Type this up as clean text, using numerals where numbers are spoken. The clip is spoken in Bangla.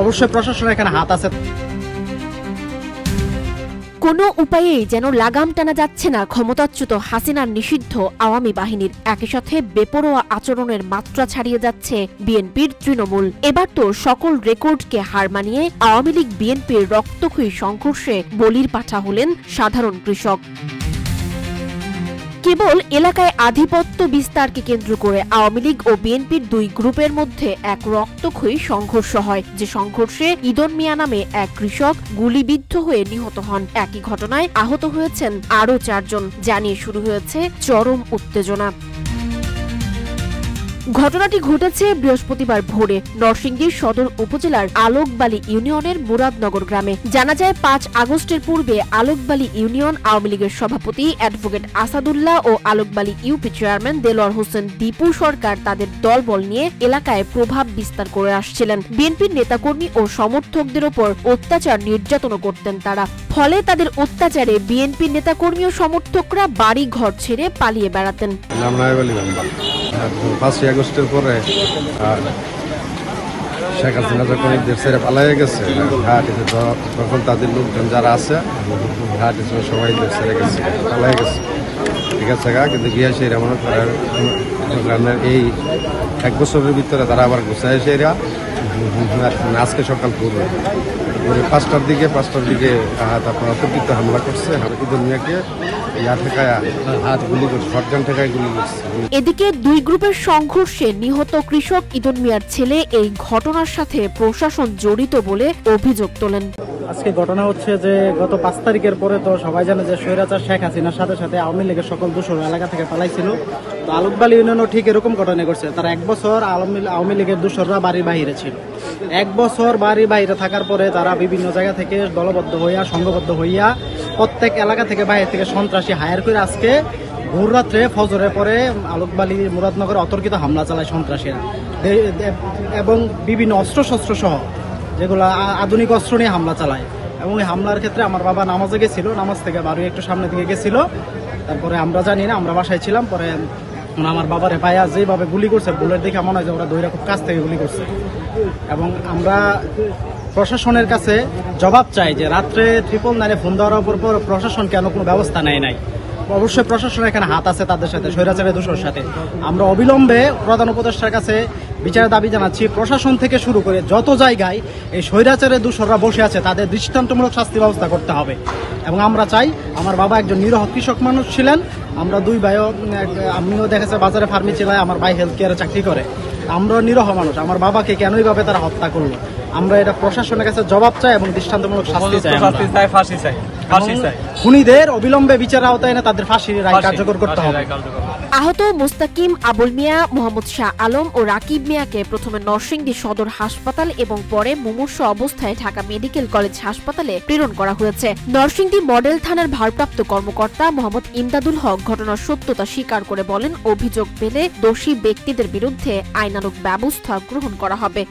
অবশ্যই প্রশাসনের এখানে হাত আছে। কোনো উপায়েই যেন লাগাম টানা যাচ্ছে না ক্ষমতাচ্যুত হাসিনার নিষিদ্ধ আওয়ামী বাহিনীর। একই সাথে বেপরোয়া আচরণের মাত্রা ছাড়িয়ে যাচ্ছে বিএনপির তৃণমূল। এবার তো সকল রেকর্ডকে হার মানিয়ে আওয়ামী লীগ বিএনপির রক্তক্ষয়ী সংঘর্ষে বলির পাঠা হলেন সাধারণ কৃষক। কেবল এলাকায় আধিপত্য বিস্তারকে কেন্দ্র করে আওয়ামী লীগ ও বিএনপির দুই গ্রুপের মধ্যে এক রক্তক্ষয়ী সংঘর্ষ হয়, যে সংঘর্ষে ইদন মিয়া নামে এক কৃষক গুলিবিদ্ধ হয়ে নিহত হন। একই ঘটনায় আহত হয়েছেন আরও 4 জন, জানিয়ে শুরু হয়েছে চরম উত্তেজনা। ঘটনাটি ঘটেছে বৃহস্পতিবার ভোরে নরসিংদীর সদর উপজেলার আলোকবালী ইউনিয়নের মুরাদনগর গ্রামে। জানা যায় 5 আগস্টের পূর্বে আলোকবালী ইউনিয়ন আওয়ামী লীগের সভাপতি অ্যাডভোকেট আসাদুল্লাহ ও আলোকবালী ইউপি চেয়ারম্যান দেলোয়ার হোসেন দীপু সরকার তাদের দলবল নিয়ে এলাকায় প্রভাব বিস্তার করে আসছিলেন। বিএনপির নেতাকর্মী ও সমর্থকদের ওপর অত্যাচার নির্যাতনও করতেন তারা। ফলে তাদের অত্যাচারে বিএনপির নেতাকর্মী ও সমর্থকরা বাড়ি ঘর ছেড়ে পালিয়ে বেড়াতেন। 5 আগস্টের পরে শেখ হাসিনা যখন দেশ ছেড়ে পালিয়ে গেছে, তখন তাদের লোকজন যারা আছে সবাই দেশ ছেড়ে গেছে, পালিয়ে গেছে, ঠিক আছে। কিন্তু গিয়া সেরা মনে করেন এই 1 বছরের ভিতরে তারা আবার গুছায় সেরা আজকে সকাল পূর্বে 5টার দিকে তারপর অতর্কিত হামলা করছে। ইদন মিয়াকে এদিকে দুই গ্রুপের সংঘর্ষে নিহত কৃষক ইদন মিয়ার ছেলে এই ঘটনার সাথে প্রশাসন জড়িত বলে অভিযোগ তোলেন। আজকে ঘটনা হচ্ছে যে গত 5 তারিখের পরে তো সবাই জানে যে স্বৈরাচার শেখ হাসিনার সাথে সাথে আওয়ামী লীগের সকল দোসর এলাকা থেকে পালাইছিল। তো আলোকবালী ইউনিয়নও ঠিক এরকম ঘটনা করছে। তারা 1 বছর আওয়ামী লীগের দোসররা বাড়ির বাইরে ছিল। 1 বছর বাড়ির বাইরে থাকার পরে তারা বিভিন্ন জায়গা থেকে দলবদ্ধ হইয়া সংঘবদ্ধ হইয়া প্রত্যেক এলাকা থেকে বাইরে থেকে সন্ত্রাসী হায়ার করে আজকে ভোর রাত্রে ফজরের পরে আলোকবালী মুরাদনগরে অতর্কিত হামলা চালায় সন্ত্রাসীরা এবং বিভিন্ন অস্ত্রশস্ত্র সহ যেগুলো আধুনিক অস্ত্র নিয়ে হামলা চালায়। এবং এই হামলার ক্ষেত্রে আমার বাবা নামাজে গেছিল, নামাজ থেকে বাড়ি একটু সামনে দিকে গেছিল। তারপরে আমরা জানি না, আমরা বাসায় ছিলাম। পরে আমার বাবারে পায়া যেভাবে গুলি করছে, বুলেট দেখে মনে হয় যে ওরা দৈরা খুব কাছ থেকে গুলি করছে। এবং আমরা প্রশাসনের কাছে জবাব চাই যে রাত্রে 999 ফোন দেওয়ার পর প্রশাসন কেন কোনো ব্যবস্থা নেয় নাই। অবশ্যই প্রশাসনের এখানে হাত আছে তাদের সাথে, স্বৈরাচারের দোষর সাথে। আমরা অবিলম্বে প্রধান উপদেষ্টার কাছে বিচারের দাবি জানাচ্ছি। প্রশাসন থেকে শুরু করে যত জায়গায় এই স্বৈরাচারের দোষররা বসে আছে তাদের দৃষ্টান্তমূলক শাস্তি ব্যবস্থা করতে হবে। এবং আমরা চাই, আমার বাবা একজন নিরহ কৃষক মানুষ ছিলেন। আমরা 2 ভাইও, আমিও দেখেছে বাজারে ফার্মি চালায়, আমার ভাই হেলথ কেয়ারে চাকরি করে। আমরা নিরহ মানুষ, আমার বাবাকে কেন এইভাবে তারা হত্যা করলো? আমরা এটা প্রশাসনের কাছে জবাব চাই এবং দৃষ্টান্তমূলক শাস্তি চাই, ফাঁসি চাই। খুনিদের অবিলম্বে বিচারের আওতায় এনে তাদের ফাঁসির রায় কার্যকর করতে হবে। আহত মোস্তাকিম, আবুল মিয়া, মোহাম্মদ শাহ আলম ও রাকিব মিয়াকে প্রথমে নরসিংদী সদর হাসপাতাল এবং পরে মুমূর্ষু অবস্থায় ঢাকা মেডিকেল কলেজ হাসপাতালে প্রেরণ করা হয়েছে। নরসিংদী মডেল থানার ভারপ্রাপ্ত কর্মকর্তা মোহাম্মদ ইমদাদুল হক ঘটনার সত্যতা স্বীকার করে বলেন, অভিযোগ পেলে দোষী ব্যক্তিদের বিরুদ্ধে আইনানুগ ব্যবস্থা গ্রহণ করা হবে।